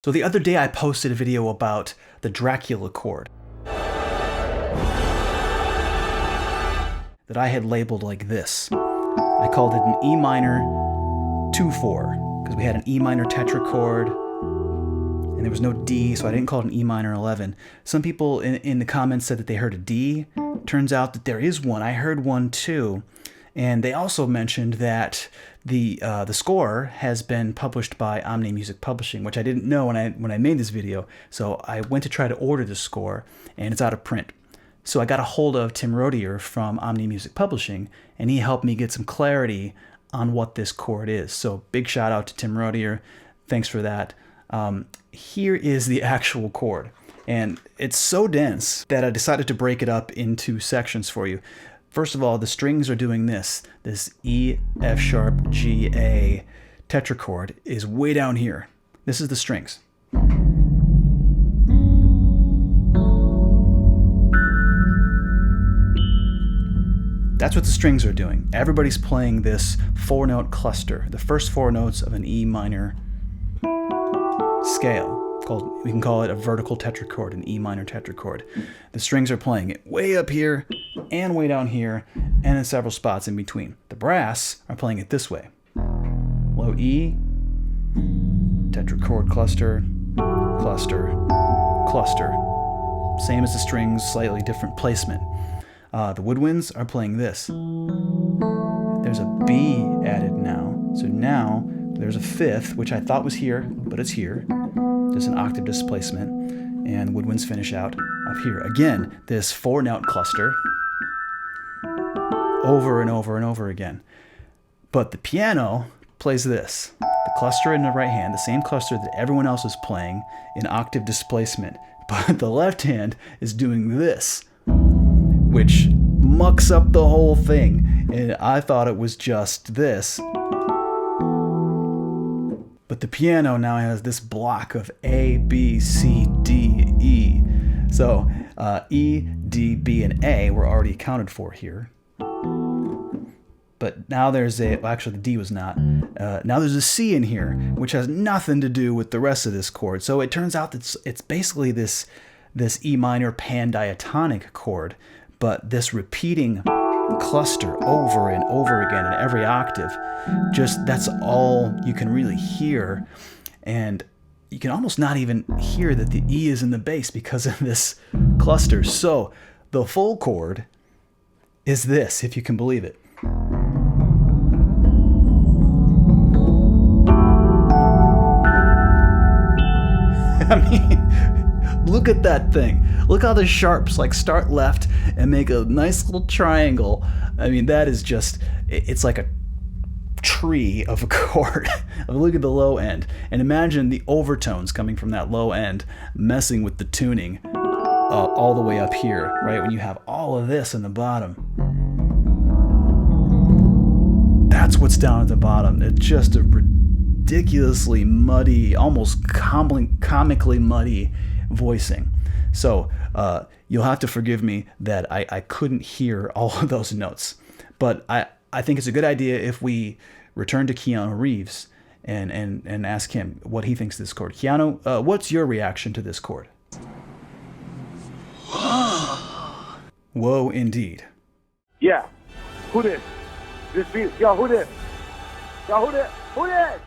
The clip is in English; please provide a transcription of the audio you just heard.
So the other day I posted a video about the Dracula Chord that I had labeled like this. I called it an E minor 2/4 because we had an E minor tetrachord and there was no D, so I didn't call it an E minor 11. Some people in the comments said that they heard a D. Turns out that there is one. I heard one too. And they also mentioned that the score has been published by Omni Music Publishing, which I didn't know when I made this video. So I went to try to order the score, and it's out of print. So I got a hold of Tim Rodier from Omni Music Publishing, and he helped me get some clarity on what this chord is. So big shout out to Tim Rodier. Thanks for that. Here is the actual chord. And it's so dense that I decided to break it up into sections for you. First of all, the strings are doing this. This E, F sharp, G, A tetrachord is way down here. This is the strings. That's what the strings are doing. Everybody's playing this 4-note cluster, the first 4 notes of an E minor scale. We can call it a vertical tetrachord, an E minor tetrachord. The strings are playing it way up here and way down here and in several spots in between. The brass are playing it this way. Low E, tetrachord cluster, cluster, cluster. Same as the strings, slightly different placement. The woodwinds are playing this. There's a B added now. So now there's a 5th, which I thought was here, but it's here. There's an octave displacement, and woodwinds finish out up here. Again, this 4-note cluster over and over and over again. But the piano plays this. The cluster in the right hand, the same cluster that everyone else is playing in octave displacement. But the left hand is doing this, which mucks up the whole thing. And I thought it was just this. But the piano now has this block of A, B, C, D, E. So E, D, B, and A were already accounted for here. But now there's a, well, actually the D was not. Now there's a C in here, which has nothing to do with the rest of this chord. So it turns out that it's basically this E minor pandiatonic chord, but this repeating cluster over and over again in every octave, just that's all you can really hear. And you can almost not even hear that the E is in the bass because of this cluster. So the full chord is this, if you can believe it. I mean, look at that thing. Look how the sharps like start left and make a nice little triangle. I mean, that is just, it's like a tree of a chord. Look at the low end and imagine the overtones coming from that low end messing with the tuning all the way up here, right? When you have all of this in the bottom. That's what's down at the bottom. It's just a ridiculously muddy, almost comically muddy voicing. So you'll have to forgive me that I couldn't hear all of those notes. But I think it's a good idea if we return to Keanu Reeves and ask him what he thinks of this chord. Keanu, what's your reaction to this chord? Whoa, indeed. Yeah. Who this? This beat. Yo, who this? Yo, who this? Who this?